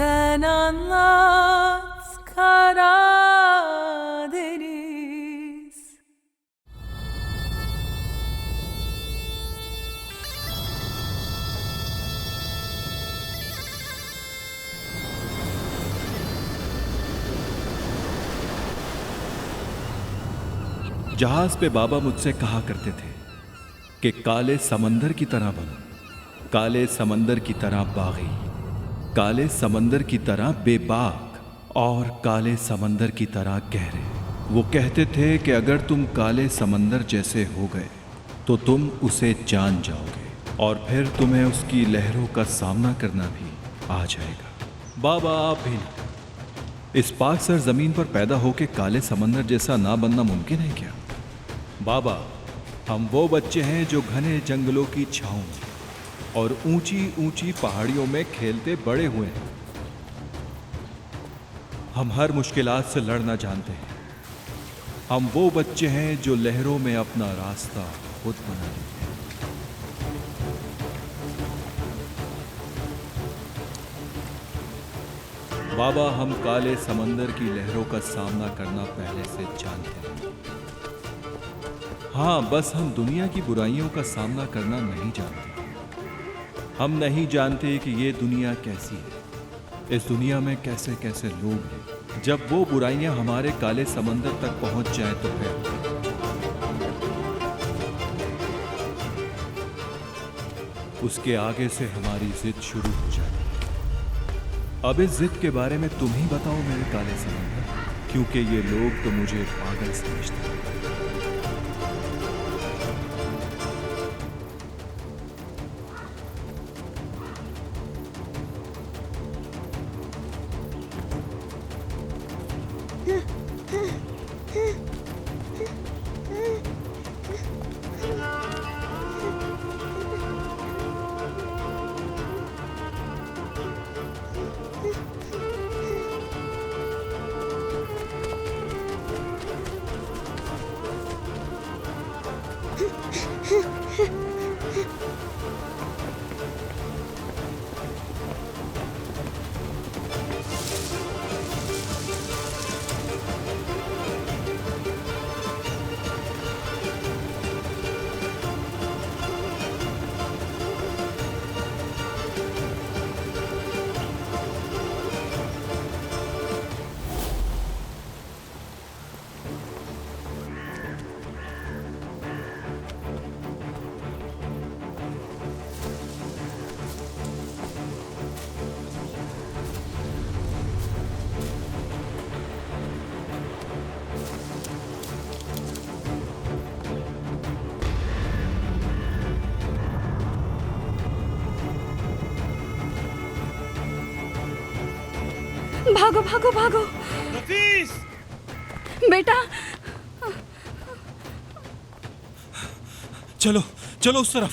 Sen anlat Karadeniz. जहाज पे बाबा मुझसे कहा करते थे कि काले समंदर की तरह बनो, काले समंदर की तरह बागी, काले समंदर की तरह बेबाक और काले समंदर की तरह गहरे। वो कहते थे कि अगर तुम काले समंदर जैसे हो गए तो तुम उसे जान जाओगे और फिर तुम्हें उसकी लहरों का सामना करना भी आ जाएगा। बाबा आप भी नहीं। इस पाक सर जमीन पर पैदा होके काले समंदर जैसा ना बनना मुमकिन है क्या? बाबा, हम वो बच्चे हैं जो घने जंगलों की छांव में और ऊंची ऊंची पहाड़ियों में खेलते बड़े हुए हैं। हम हर मुश्किलात से लड़ना जानते हैं। हम वो बच्चे हैं जो लहरों में अपना रास्ता खुद बना लेते हैं। बाबा, हम काले समंदर की लहरों का सामना करना पहले से जानते हैं। हाँ, बस हम दुनिया की बुराइयों का सामना करना नहीं जानते। हम नहीं जानते कि ये दुनिया कैसी है, इस दुनिया में कैसे कैसे लोग हैं। जब वो बुराइयां हमारे काले समंदर तक पहुंच जाएं तो फिर उसके आगे से हमारी जिद शुरू हो जाती है। अब इस जिद के बारे में तुम ही बताओ मेरे काले समंदर, क्योंकि ये लोग तो मुझे पागल समझते हैं। भागो भागो भागो। नफीस! बेटा, चलो चलो उस तरफ।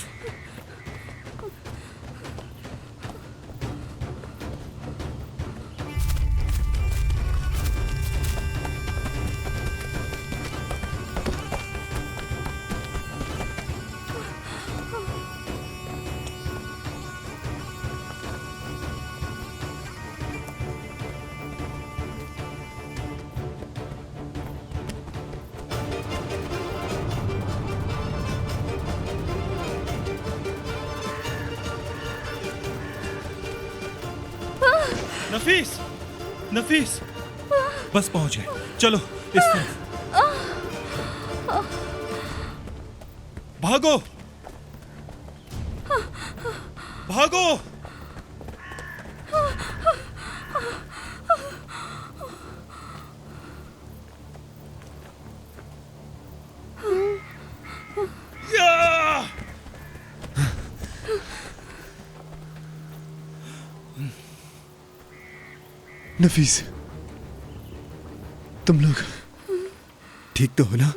नफीस! नफीस! बस पहुंचे, चलो इस तरफ। भागो भागो! नफीस, तुम लोग ठीक तो हो ना?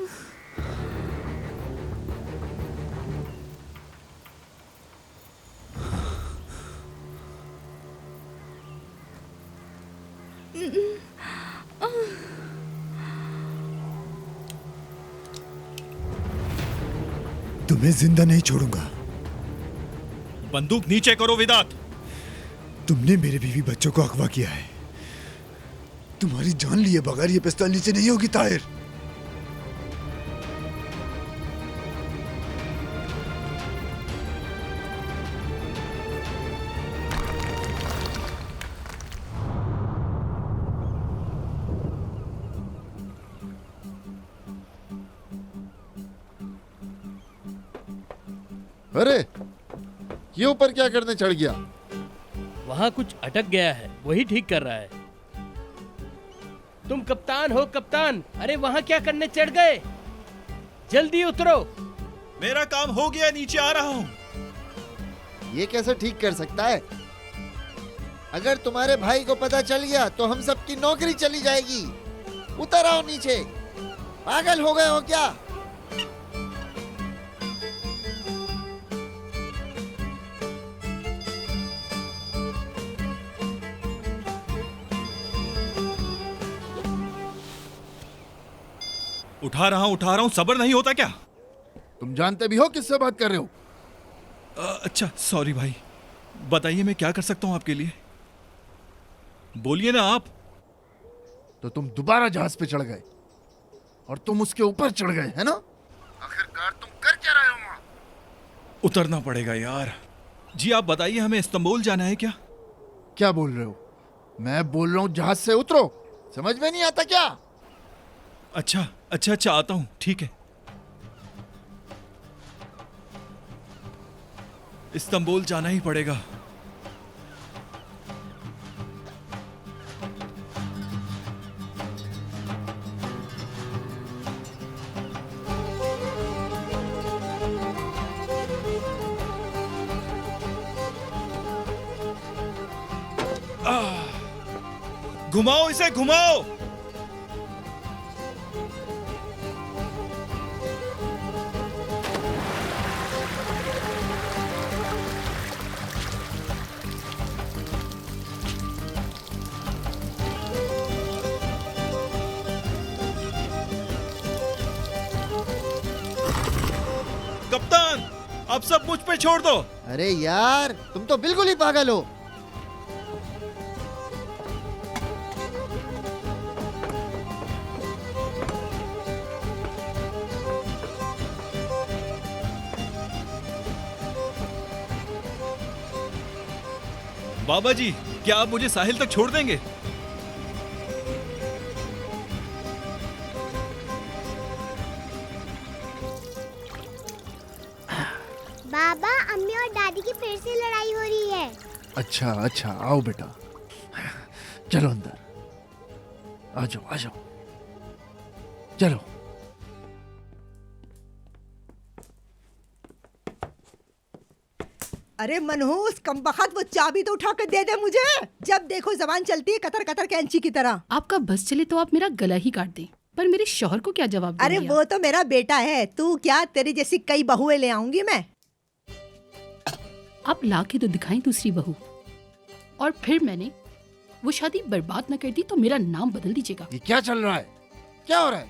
तुम्हें जिंदा नहीं छोड़ूंगा। बंदूक नीचे करो विदात। तुमने मेरे बीवी बच्चों को अगवा किया है। तुम्हारी जान लिए बगैर ये पिस्तौल नीचे नहीं होगी ताहिर। अरे ये ऊपर क्या करने चढ़ गया? वहां कुछ अटक गया है, वही ठीक कर रहा है। तुम कप्तान हो कप्तान, अरे वहां क्या करने चढ़ गए? जल्दी उतरो। मेरा काम हो गया, नीचे आ रहा हूँ। ये कैसे ठीक कर सकता है? अगर तुम्हारे भाई को पता चल गया तो हम सबकी नौकरी चली जाएगी। उतर आओ नीचे। पागल हो गए हो क्या? उठा रहा हूँ, सब्र नहीं होता क्या? तुम जानते भी हो किससे बात कर रहे हो? अच्छा सॉरी भाई, बताइए मैं क्या कर सकता हूँ आपके लिए? बोलिए ना आप। तो तुम दोबारा जहाज पे चढ़ गए और तुम उसके ऊपर चढ़ गए, है ना? आखिरकार तुम कर क्या रहे हो वहां? उतरना पड़ेगा यार। जी आप बताइए, हमें इस्तांबुल जाना है क्या? क्या बोल रहे हो? मैं बोल रहा हूँ जहाज से उतरो। समझ में नहीं आता क्या? अच्छा आता हूँ, ठीक है। इस्तांबुल जाना ही पड़ेगा। घुमाओ इसे, घुमाओ। कप्तान, अब सब मुझ पे छोड़ दो। अरे यार, तुम तो बिल्कुल ही पागल हो। बाबा जी, क्या आप मुझे साहिल तक छोड़ देंगे? बाबा, अम्मी और दादी की फिर से लड़ाई हो रही है। अच्छा, आओ बेटा, चलो अंदर। आ जाओ, चलो। अरे मनहूस कमबख्त, वो चाबी तो उठा कर दे दे मुझे। जब देखो जबान चलती है कतर कतर कैंची की तरह। आपका बस चले तो आप मेरा गला ही काट दें, पर मेरे शौहर को क्या जवाब देंगे? अरे वो तो मेरा बेटा है, तू क्या, तेरी जैसी कई बहुएं ले आऊंगी मैं। आप ला के तो दिखाएं दूसरी बहू, और फिर मैंने वो शादी बर्बाद न कर दी तो मेरा नाम बदल दीजिएगा। ये क्या चल रहा है? क्या हो रहा है?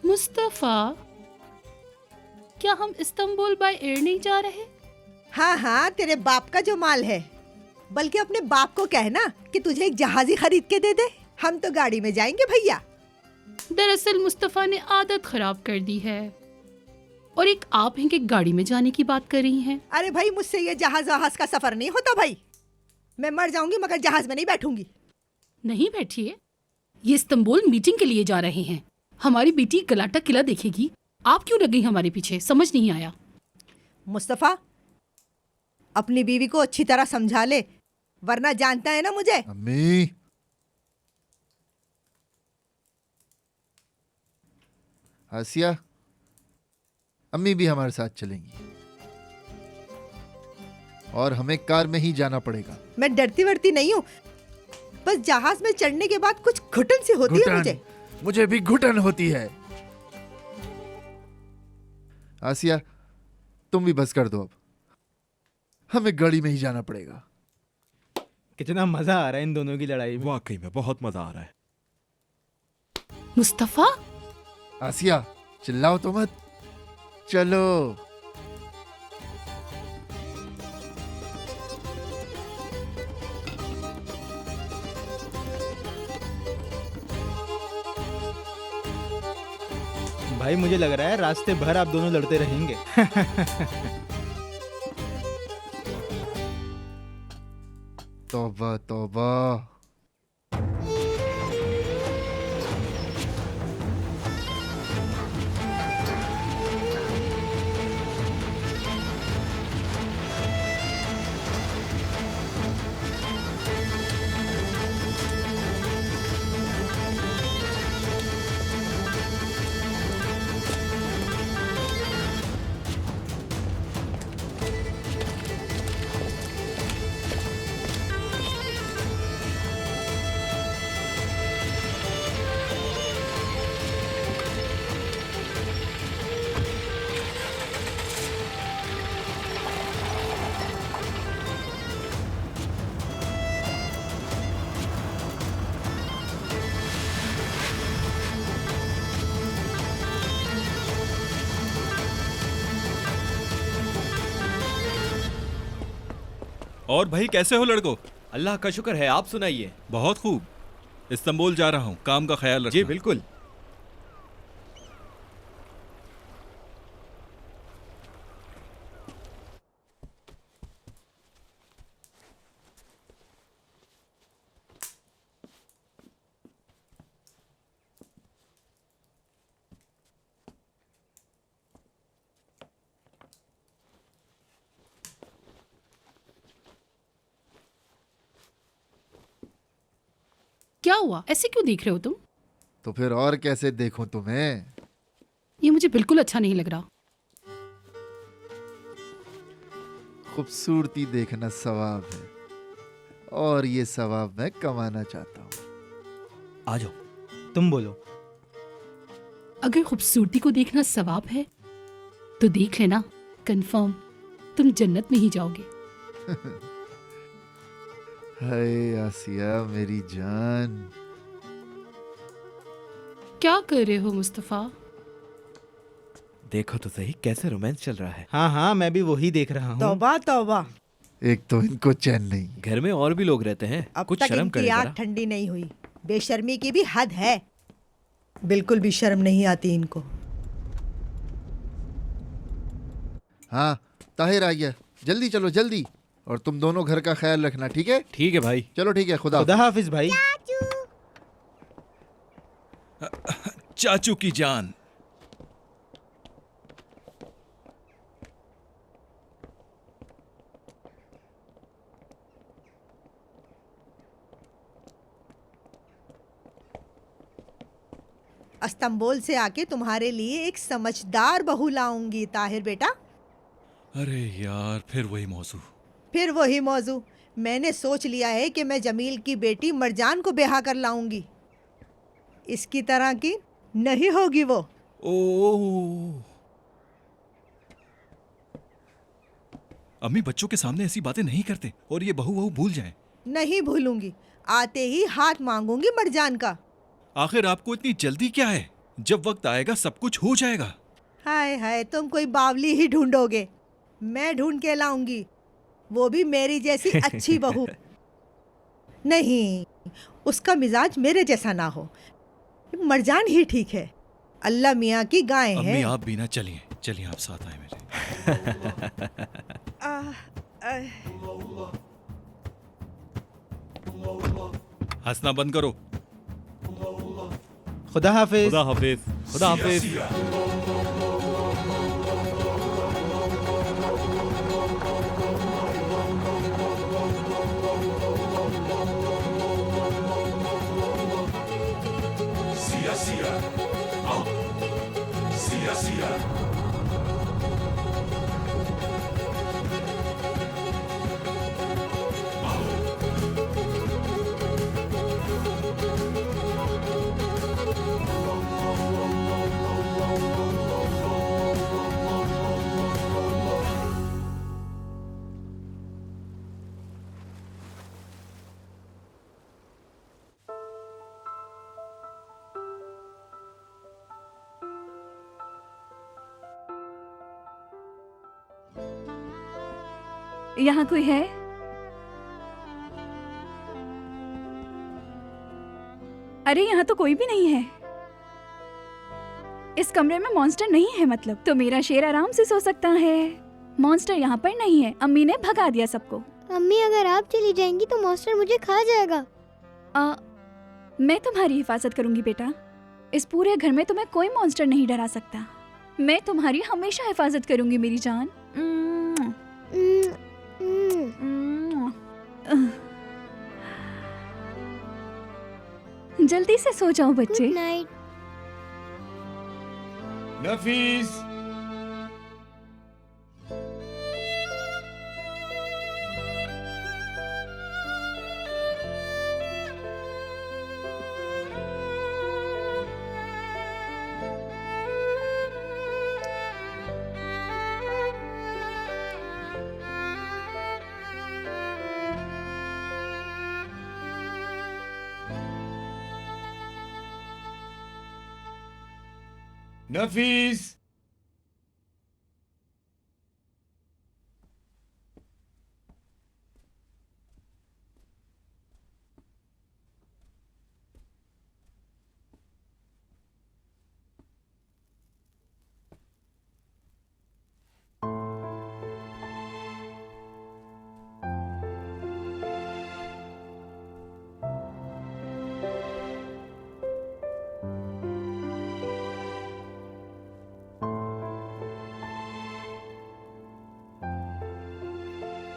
मुस्तफा, क्या हम इस्तांबुल बाय एयर नहीं जा रहे? हाँ, तेरे बाप का जो माल है। बल्कि अपने बाप को कहना कि तुझे एक जहाजी खरीद के दे दे। हम तो गाड़ी में जाएंगे भैया। दरअसल मुस्तफा ने आदत खराब कर दी है, और एक आप हैं कि गाड़ी में जाने की बात कर रही हैं। अरे भाई, मुझसे ये जहाज का सफर नहीं होता भाई। मैं मर जाऊंगी मगर जहाज में नहीं बैठूंगी। नहीं बैठिए, ये इस्तांबुल मीटिंग के लिए जा रहे हैं। हमारी बेटी गलाटा किला देखेगी। आप क्यों लग गई हमारे पीछे? समझ नहीं आया। मुस्तफा, अपनी बीवी को अच्छी तरह समझा ले, वरना जानता है ना मुझे। अम्मी, आसिया, अम्मी भी हमारे साथ चलेंगी और हमें कार में ही जाना पड़ेगा। मैं डरती वरती नहीं हूँ, बस जहाज में चढ़ने के बाद कुछ घुटन सी होती है मुझे भी घुटन होती है। आसिया, तुम भी बस कर दो, अब हमें गाड़ी में ही जाना पड़ेगा। कितना मजा आ रहा है इन दोनों की लड़ाई में। वाकई में बहुत मजा आ रहा है। मुस्तफा, आसिया, चिल्लाओ तो मत, चलो। भाई मुझे लग रहा है रास्ते भर आप दोनों लड़ते रहेंगे। तौबा तौबा। और भाई कैसे हो लड़को? अल्लाह का शुक्र है, आप सुनाइए। बहुत खूब। इस्तांबुल जा रहा हूँ, काम का ख्याल रखना। जी बिल्कुल। क्या हुआ, ऐसे क्यों देख रहे हो तुम? तो फिर और कैसे देखूं तुम्हें? ये मुझे बिल्कुल अच्छा नहीं लग रहा। खूबसूरती देखना सवाब है और ये सवाब मैं कमाना चाहता हूँ। आ जाओ, तुम बोलो। अगर खूबसूरती को देखना सवाब है तो देख लेना, कंफर्म तुम जन्नत में ही जाओगे। हाय आसिया मेरी जान। क्या कर रहे हो मुस्तफा? देखो तो सही कैसे रोमांस चल रहा है। हाँ हाँ, मैं भी वही देख रहा हूँ। तौबा तौबा। एक तो इनको चैन नहीं। घर में और भी लोग रहते हैं, अब कुछ तक शर्म इनकी करें आंख जरा। ठंडी नहीं हुई। बेशर्मी की भी हद है। बिल्कुल भी शर्म नहीं आती इनको। हाँ ताहिर आ गया, जल्दी चलो जल्दी। और तुम दोनों घर का ख्याल रखना, ठीक है? ठीक है भाई। चलो ठीक है, खुदा खुदा हाफिज भाई। चाचू की जान। इस्तांबुल से आके तुम्हारे लिए एक समझदार बहू लाऊंगी ताहिर बेटा। अरे यार, फिर वही मौजू। फिर वही मौजू। मैंने सोच लिया है कि मैं जमील की बेटी मरजान को ब्याह कर लाऊंगी। इसकी तरह की नहीं होगी वो। ओह, अम्मी बच्चों के सामने ऐसी बातें नहीं करते, और ये बहू भूल जाएं। नहीं भूलूंगी, आते ही हाथ मांगूंगी मरजान का। आखिर आपको इतनी जल्दी क्या है? जब वक्त आएगा सब कुछ हो जाएगा। हाय हाय, तुम कोई बावली ही ढूंढोगे। मैं ढूंढ के लाऊंगी, वो भी मेरी जैसी अच्छी बहू। नहीं, उसका मिजाज मेरे जैसा ना हो। मरजान ही ठीक है। अल्लाह मियाँ की गाय है। अम्मी आप भी ना चलिए, चलिए आप साथ आए मेरे। हंसना बंद करो। खुदा हाफिज। खुदा हाफिज। खुदा हाफिज। यहाँ कोई है? अरे यहाँ तो कोई भी नहीं है। इस कमरे में मॉन्स्टर नहीं है मतलब, तो मेरा शेर आराम से सो सकता है। मॉन्स्टर यहाँ पर नहीं है, अम्मी ने भगा दिया सबको। अम्मी अगर आप चली जाएंगी तो मॉन्स्टर मुझे खा जाएगा। मैं तुम्हारी हिफाजत करूंगी बेटा। इस पूरे घर में तुम्हें कोई मॉन्स्टर नहीं डरा सकता। मैं तुम्हारी हमेशा हिफाजत करूंगी मेरी जान। जल्दी से सो जाओ बच्चे। Good night. नफीस, नफीस,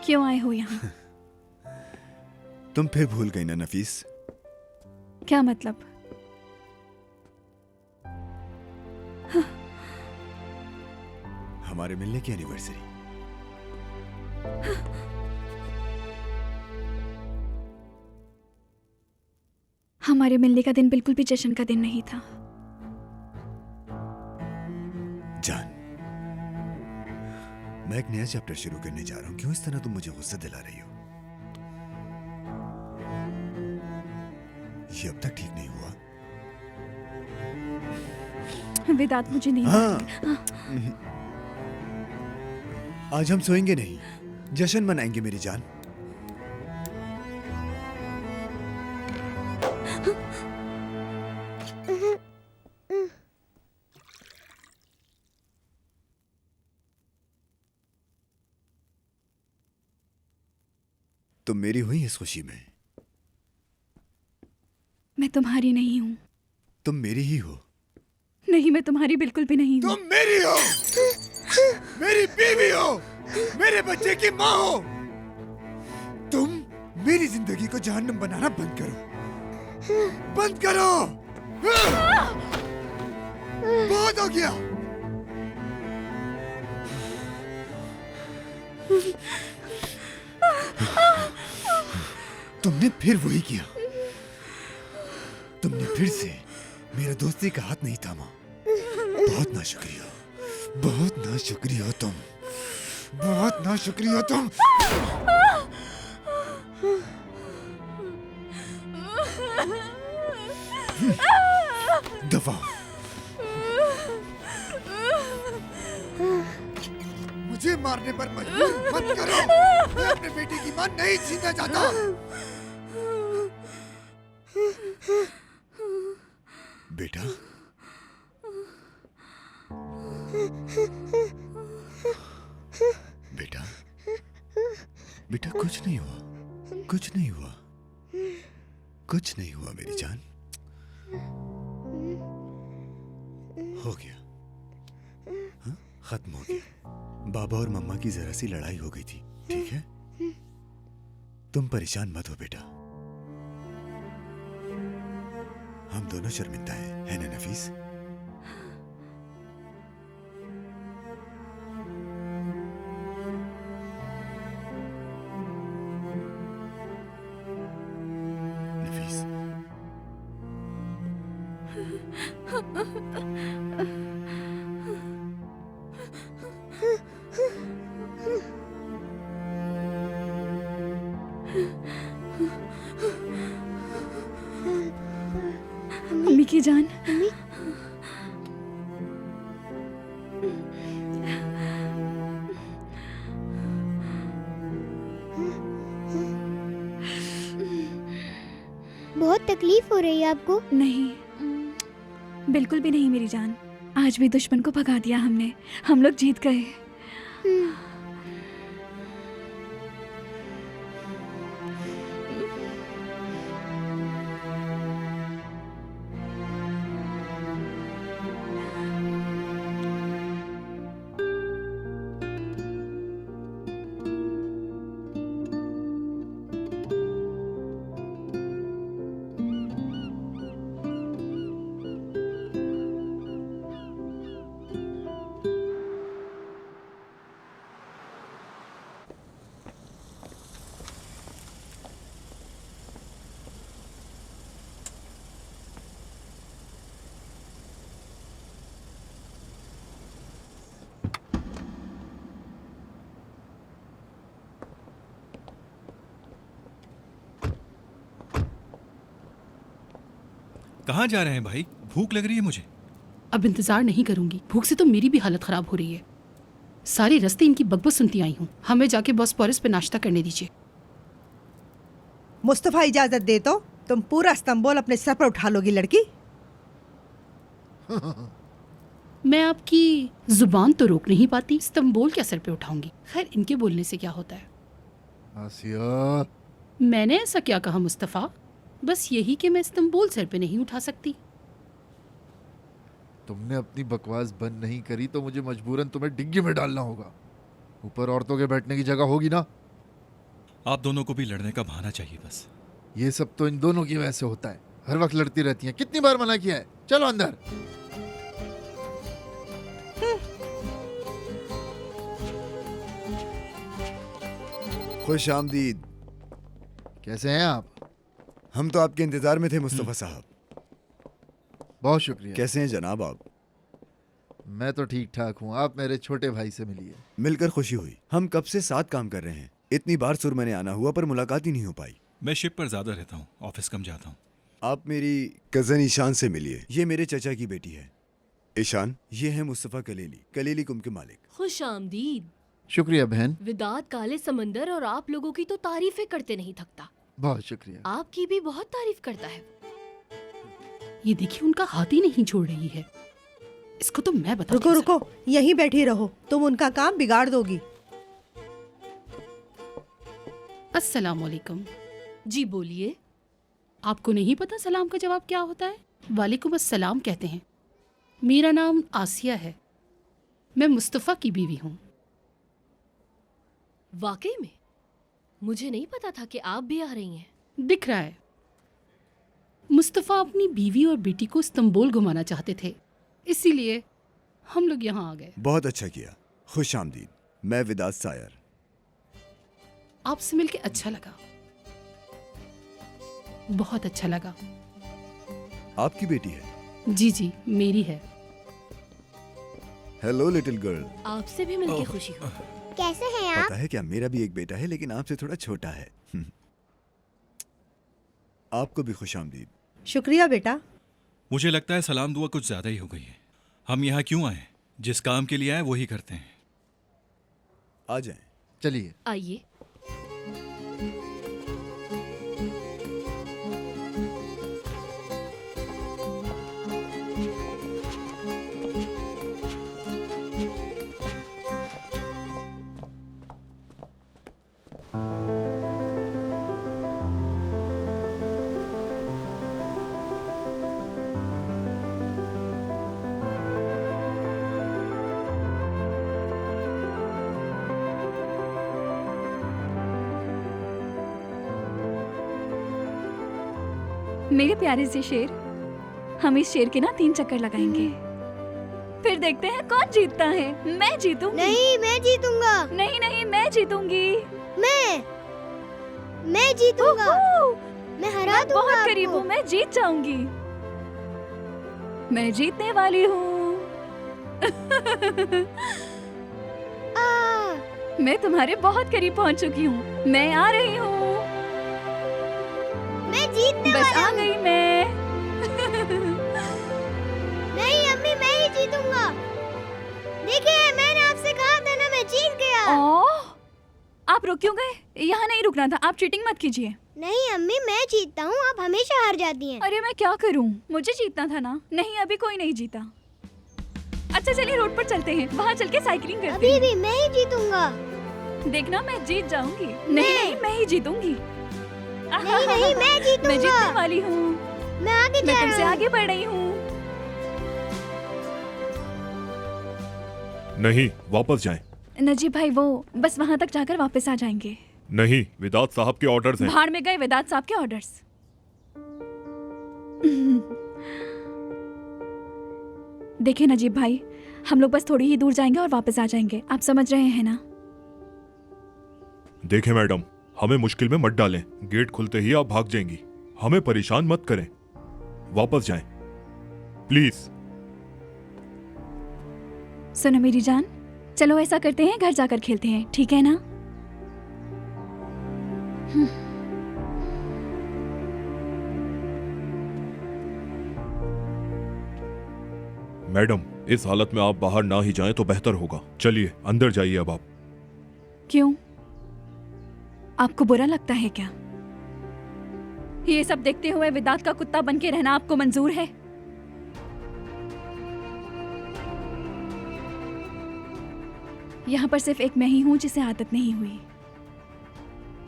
क्यों आए हो यहाँ? तुम फिर भूल गई ना नफीस? क्या मतलब? हमारे मिलने की एनिवर्सरी। हमारे मिलने का दिन बिल्कुल भी जश्न का दिन नहीं था। जान, मैं एक नया चैप्टर शुरू करने जा रहा हूं। क्यों इस तरह तुम मुझे गुस्सा दिला रही हो? ये अब तक ठीक नहीं हुआ। विदात मुझे नहीं। आज हम सोएंगे नहीं, जश्न मनाएंगे मेरी जान। तुम मेरी हुई इस खुशी में। मैं तुम्हारी नहीं हूँ। तुम मेरी ही हो। नहीं, मैं तुम्हारी बिल्कुल भी नहीं हूँ। तुम मेरी हो, मेरी बीवी हो, मेरे बच्चे की माँ हो। तुम मेरी जिंदगी को जहन्नम बनाना बंद करो, बंद करो। बहुत हो गया। तुमने फिर वही किया। तुमने फिर से मेरा दोस्ती का हाथ नहीं थामा। बहुत नाशुक्रिया, बहुत नाशुक्रिया हो तुम, बहुत नाशुक्रिया हो तुम। दफा मुझे मारने पर मजबूर मत करो। मैं अपने बेटे की मां नहीं छीनना चाहता। बेटा, बेटा, बेटा, कुछ नहीं हुआ, कुछ नहीं हुआ, कुछ नहीं हुआ मेरी जान। हो गया, हाँ? खत्म हो गया। बाबा और मम्मा की जरा सी लड़ाई हो गई थी, ठीक है? तुम परेशान मत हो बेटा। हम दोनों शर्मिंदा हैं, है ना नफीस? नफीस, अम्मी की जान। बहुत तकलीफ हो रही है आपको? नहीं, बिल्कुल भी नहीं मेरी जान। आज भी दुश्मन को भगा दिया हमने, हम लोग जीत गए। कहाँ जा रहे हैं भाई? भूख लग रही है मुझे। अब इंतजार नहीं करूंगी, भूख से तो मेरी भी हालत खराब हो रही है। सारे रास्ते इनकी बकबक सुनती आई हूँ। हमें जाके बॉस्फोरस पे नाश्ता करने दीजिए। मुस्तफा इजाजत दे तो तुम पूरा इस्तांबुल अपने सर पर उठा लोगी लड़की। मैं आपकी जुबान तो रोक नहीं पाती, इस्तांबुल क्या सर पे उठाऊंगी। खैर, इनके बोलने से क्या होता है। आसिया, मैंने ऐसा क्या कहा मुस्तफा? बस यही कि मैं इस्तांबुल सर पे नहीं उठा सकती। तुमने अपनी बकवास बंद नहीं करी तो मुझे मजबूरन तुम्हें डिग्गी में डालना होगा। ऊपर औरतों के बैठने की जगह होगी ना। आप दोनों को भी लड़ने का बहाना चाहिए बस। ये सब तो इन दोनों की वजह से होता है, हर वक्त लड़ती रहती हैं। कितनी बार मना किया है, चलो अंदर। खुश आमदीद। कैसे हैं आप? हम तो आपके इंतजार में थे मुस्तफा साहब। बहुत शुक्रिया। कैसे हैं जनाब आप? मैं तो ठीक ठाक हूँ। आप मेरे छोटे भाई से मिलिए। मिलकर खुशी हुई। हम कब से साथ काम कर रहे हैं। इतनी बार सुरमा ने आना हुआ पर मुलाकात ही नहीं हो पाई। मैं शिप पर ज्यादा रहता हूँ, ऑफिस कम जाता हूँ। आप मेरी कजन ईशान से मिलिए। ये मेरे चचा की बेटी है। ईशान, ये है मुस्तफा कलेली, कलेली कुम के मालिक। खुश आमदीद। शुक्रिया बहन। विदात काले समंदर और आप लोगों की तो तारीफें करते नहीं थकता। बहुत शुक्रिया। आपकी भी बहुत तारीफ करता है। ये देखिए, उनका हाथ ही नहीं छोड़ रही है। इसको तो मैं बता। रुको रुको, यहीं बैठी रहो, तुम उनका काम बिगाड़ दोगी। अस्सलाम वालेकुम। जी बोलिए। आपको नहीं पता सलाम का जवाब क्या होता है? वालेकुम अस्सलाम कहते हैं। मेरा नाम आसिया है, मैं मुस्तफ़ा की बीवी हूँ। वाकई में मुझे नहीं पता था कि आप भी आ रही हैं। दिख रहा है। मुस्तफ़ा अपनी बीवी और बेटी को इस्तांबुल घुमाना चाहते थे, इसीलिए हम लोग यहाँ आ गए। बहुत अच्छा किया। खुश आमदीद। मैं विदात सायर। आपसे मिलके अच्छा लगा, बहुत अच्छा लगा। आपकी बेटी है? जी जी, मेरी है। Hello little girl. आपसे भी मिलके खुशी हुई। कैसे हैं आप? पता है क्या, मेरा भी एक बेटा है लेकिन आपसे थोड़ा छोटा है। आपको भी खुश आमदीद। शुक्रिया बेटा। मुझे लगता है सलाम दुआ कुछ ज्यादा ही हो गई है। हम यहाँ क्यों आए? जिस काम के लिए आए वही करते हैं। आ जाएं। चलिए आइए। मेरे प्यारे से शेर, हम इस शेर के ना 3 चक्कर लगाएंगे, फिर देखते हैं कौन जीतता है। मैं जीतूंगी। नहीं, मैं जीतूंगा। नहीं नहीं, मैं जीतूंगी। मैं जीतूंगा। मैं हरा दूंगा। बहुत करीब हूँ, मैं जीत जाऊंगी। मैं जीतने वाली हूँ। मैं तुम्हारे बहुत करीब पहुँच चुकी हूँ। मैं आ रही हूँ। मैं जीतने बस वाला आ गई मैं। नहीं अम्मी, मैं ही जीतूंगा। देखिए, मैंने आपसे कहा था ना, मैं जीत गया। आप रुक क्यों गए? यहाँ नहीं रुकना था। आप चीटिंग मत कीजिए। नहीं अम्मी, मैं जीतता हूँ, आप हमेशा हार जाती हैं। अरे मैं क्या करूँ, मुझे जीतना था ना। नहीं, अभी कोई नहीं जीता। अच्छा चलिए रोड पर चलते हैं, वहाँ चल के साइकिलिंग करते अभी हैं। भी मैं ही जीतूंगा। देखना मैं जीत जाऊंगी। नहीं, मैं ही जीतूंगी। नहीं, मैं जीतूंगा। मैं जीतने वाली हूँ। मैं आगे मैं जा तुमसे रहा हूँ। आगे बढ़ रही हूँ। नहीं, वापस जाएं। नजीब भाई वो बस वहाँ तक जाकर वापस आ जाएंगे। नहीं, विदात साहब के ऑर्डर्स हैं। भाड़ में गए वेदांत साहब के ऑर्डर्स। देखिए नजीब भाई, हम लोग बस थोड़ी ही दूर जाएंगे और वापस आ जाएंगे, आप समझ रहे हैं ना? देखें मैडम, हमें मुश्किल में मत डालें। गेट खुलते ही आप भाग जाएंगी। हमें परेशान मत करें। वापस जाएं, प्लीज। सुनो मेरी जान, चलो ऐसा करते हैं, घर जाकर खेलते हैं, ठीक है ना? मैडम, इस हालत में आप बाहर ना ही जाएं तो बेहतर होगा। चलिए अंदर जाइए अब आप। क्यों? आपको बुरा लगता है क्या? ये सब देखते हुए विदात का कुत्ता बन के रहना आपको मंजूर है? यहाँ पर सिर्फ एक मैं ही हूं जिसे आदत नहीं हुई,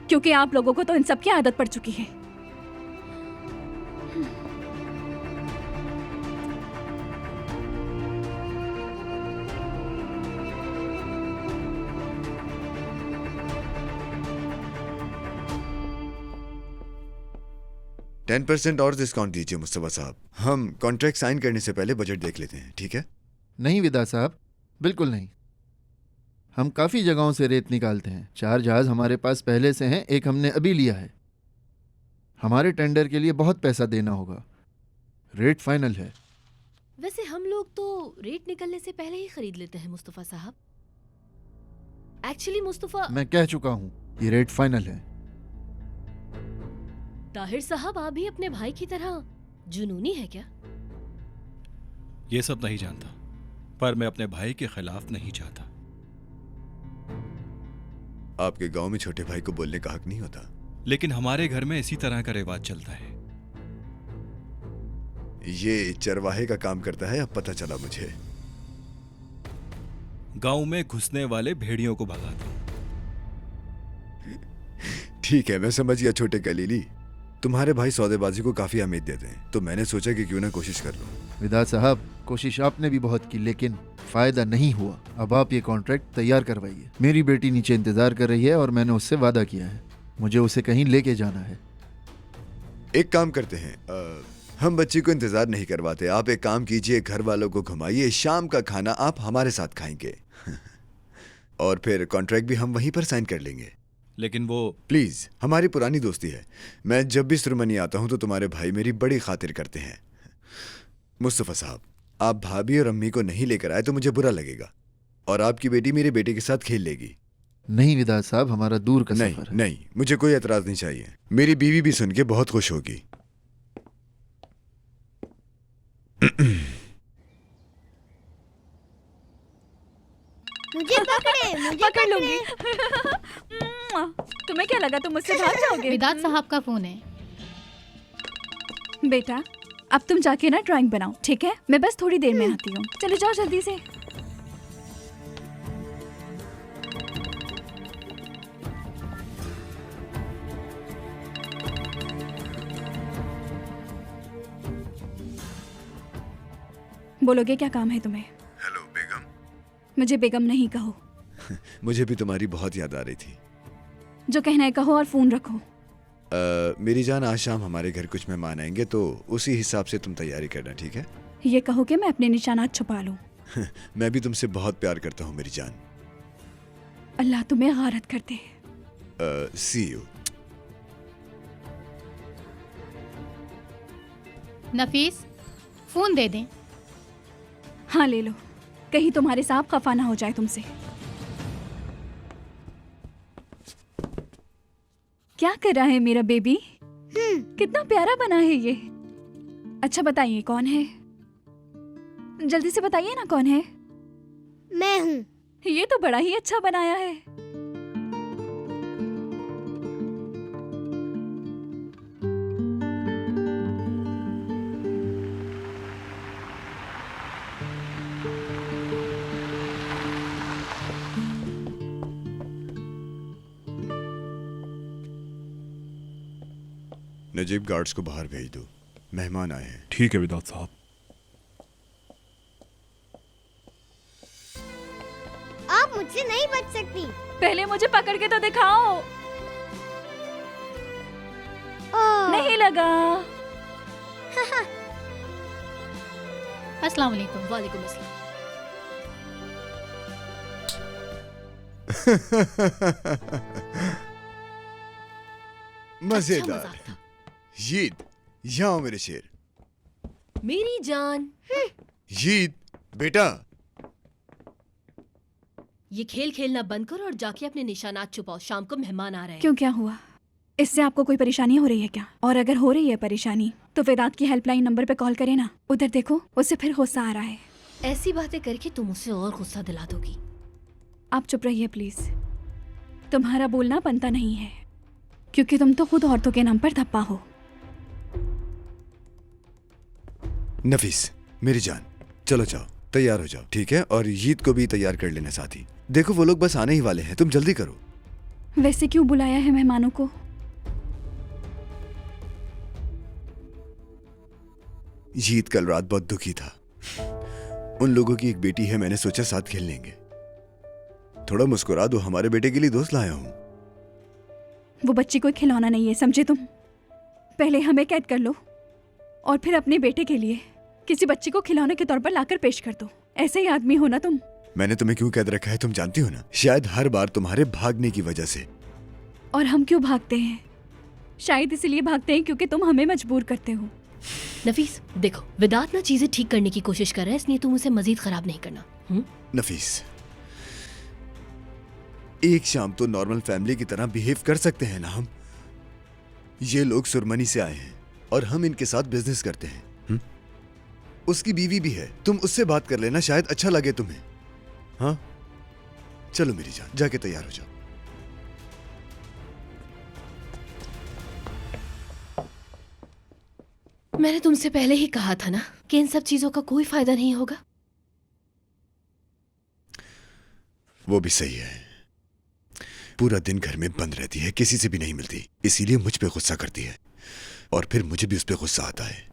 क्योंकि आप लोगों को तो इन सब की आदत पड़ चुकी है। टेन 10% और डिस्काउंट दीजिए मुस्तफा साहब। हम कॉन्ट्रैक्ट साइन करने से पहले बजट देख लेते हैं, ठीक है? नहीं विदा साहब, बिल्कुल नहीं। हम काफ़ी जगहों से रेत निकालते हैं। 4 जहाज हमारे पास पहले से हैं, एक हमने अभी लिया है। हमारे टेंडर के लिए बहुत पैसा देना होगा। रेट फाइनल है। वैसे हम लोग तो रेट निकलने से पहले ही खरीद लेते हैं मुस्तफा साहब। एक्चुअली मुस्तफा, मैं कह चुका हूँ ये रेट फाइनल है। ताहिर साहब, आप भी अपने भाई की तरह जुनूनी है क्या? ये सब नहीं जानता, पर मैं अपने भाई के खिलाफ नहीं चाहता। आपके गांव में छोटे भाई को बोलने का हक नहीं होता। लेकिन हमारे घर में इसी तरह का रिवाज चलता है। ये चरवाहे का काम करता है, अब पता चला मुझे। गांव में घुसने वाले भेड़ियों को भगाता हूं। ठीक है, मैं समझ गया छोटे कलीली। तुम्हारे भाई सौदेबाजी को काफी अहमियत देते हैं, तो मैंने सोचा कि क्यों ना कोशिश कर लूं। विदा साहब, कोशिश आपने भी बहुत की, लेकिन फायदा नहीं हुआ। अब आप ये कॉन्ट्रैक्ट तैयार करवाइए। मेरी बेटी नीचे इंतजार कर रही है और मैंने उससे वादा किया है, मुझे उसे कहीं लेके जाना है। एक काम करते हैं, हम बच्ची को इंतजार नहीं करवाते। आप एक काम कीजिए, घर वालों को घुमाइए, शाम का खाना आप हमारे साथ खाएंगे और फिर कॉन्ट्रैक्ट भी हम वहीं पर साइन कर लेंगे। लेकिन वो प्लीज, हमारी पुरानी दोस्ती है। मैं जब भी सुरमनी आता हूं तो तुम्हारे भाई मेरी बड़ी खातिर करते हैं। मुस्तफा साहब, आप भाभी और अम्मी को नहीं लेकर आए तो मुझे बुरा लगेगा, और आपकी बेटी मेरे बेटे के साथ खेल लेगी। नहीं विदा साहब, हमारा दूर का नहीं, सफर है। नहीं, मुझे कोई एतराज नहीं चाहिए। मेरी बीवी भी सुन के बहुत खुश होगी। मुझे पकड़े, पकड़ लूंगी। तुम्हें क्या लगा तुम मुझसे भाग जाओगे? विदात साहब का फोन है। बेटा, अब तुम जाके ना ड्राइंग बनाओ, ठीक है? मैं बस थोड़ी देर में आती हूँ। चलो जाओ जल्दी से। बोलोगे क्या काम है तुम्हें? हेलो बेगम। मुझे बेगम नहीं कहो। मुझे भी तुम्हारी बहुत याद आ रही थी। जो कहना है कहो और फोन रखो। मेरी जान, आज शाम हमारे घर कुछ मेहमान आएंगे, तो उसी हिसाब से तुम तैयारी करना, ठीक है? ये कहो कि मैं अपने निशानात छुपा लूं। मैं भी तुमसे बहुत प्यार करता हूँ मेरी जान। अल्लाह तुम्हें गारत करते। सी यू। नफीस, फोन दे दें। हाँ ले लो, कहीं तुम्हारे साहब खफा ना हो जाए तुमसे। क्या कर रहा है मेरा बेबी? कितना प्यारा बना है ये। अच्छा बताइए कौन है? जल्दी से बताइए ना कौन है? मैं हूँ। ये तो बड़ा ही अच्छा बनाया है। नजीब, गार्ड्स को बाहर भेज दो, मेहमान आए हैं। ठीक है विदात साहब। आप मुझसे नहीं बच सकती। पहले मुझे पकड़ के तो दिखाओ। नहीं लगा। अस्सलाम वालेकुम। वालेकुम अस्सलाम। मजेदार। यीद, यहाँ आओ मेरे शेर। मेरी जान। यीद बेटा, ये खेल खेलना बंद करो और जाके अपने निशानात छुपाओ। शाम को मेहमान आ रहे हैं। क्यों, क्या हुआ? इससे आपको कोई परेशानी हो रही है क्या? और अगर हो रही है परेशानी तो वेदांत की हेल्पलाइन नंबर पे कॉल करें ना। उधर देखो, उससे फिर गुस्सा आ रहा है। ऐसी बातें करके तुम उसे और गुस्सा दिला दोगी। आप चुप रहिए प्लीज। तुम्हारा बोलना बनता नहीं है, क्योंकि तुम तो खुद औरतों के नाम पर धप्पा हो। नफीस मेरी जान, चलो जाओ, तैयार हो जाओ, ठीक है? और यीद को भी तैयार कर लेना साथ ही। देखो वो लोग बस आने ही वाले हैं, तुम जल्दी करो। वैसे क्यों बुलाया है मेहमानों को? यीद कल रात बहुत दुखी था। उन लोगों की एक बेटी है, मैंने सोचा साथ खेल लेंगे। थोड़ा मुस्कुरा दो, हमारे बेटे के लिए दोस्त लाया हूं। वो बच्ची कोई खिलौना नहीं है, समझे तुम? पहले हमें कैद कर लो और फिर अपने बेटे के लिए किसी बच्ची को खिलौने के तौर पर लाकर पेश कर दो। ऐसे ही आदमी हो ना तुम। मैंने तुम्हें क्यों कैद रखा है तुम जानती हो ना? शायद हर बार तुम्हारे भागने की वजह से। और हम क्यों भागते हैं? शायद इसलिए भागते हैं क्योंकि तुम हमें मजबूर करते हो। नफीस देखो, वेदांत ना चीजें ठीक करने की कोशिश कर रहा है, इसलिए तुम उसे मजीद खराब नहीं करना। नफीस, एक शाम तो नॉर्मल फैमिली की तरह बिहेव कर सकते हैं ना हम। ये लोग सुरमनी से आए हैं और हम इनके साथ बिजनेस करते हैं। उसकी बीवी भी है, तुम उससे बात कर लेना, शायद अच्छा लगे तुम्हें। हाँ चलो मेरी जान, जाके तैयार हो जाओ। मैंने तुमसे पहले ही कहा था ना कि इन सब चीजों का कोई फायदा नहीं होगा। वो भी सही है। पूरा दिन घर में बंद रहती है, किसी से भी नहीं मिलती, इसीलिए मुझ पे गुस्सा करती है और फिर मुझे भी उस पे गुस्सा आता है।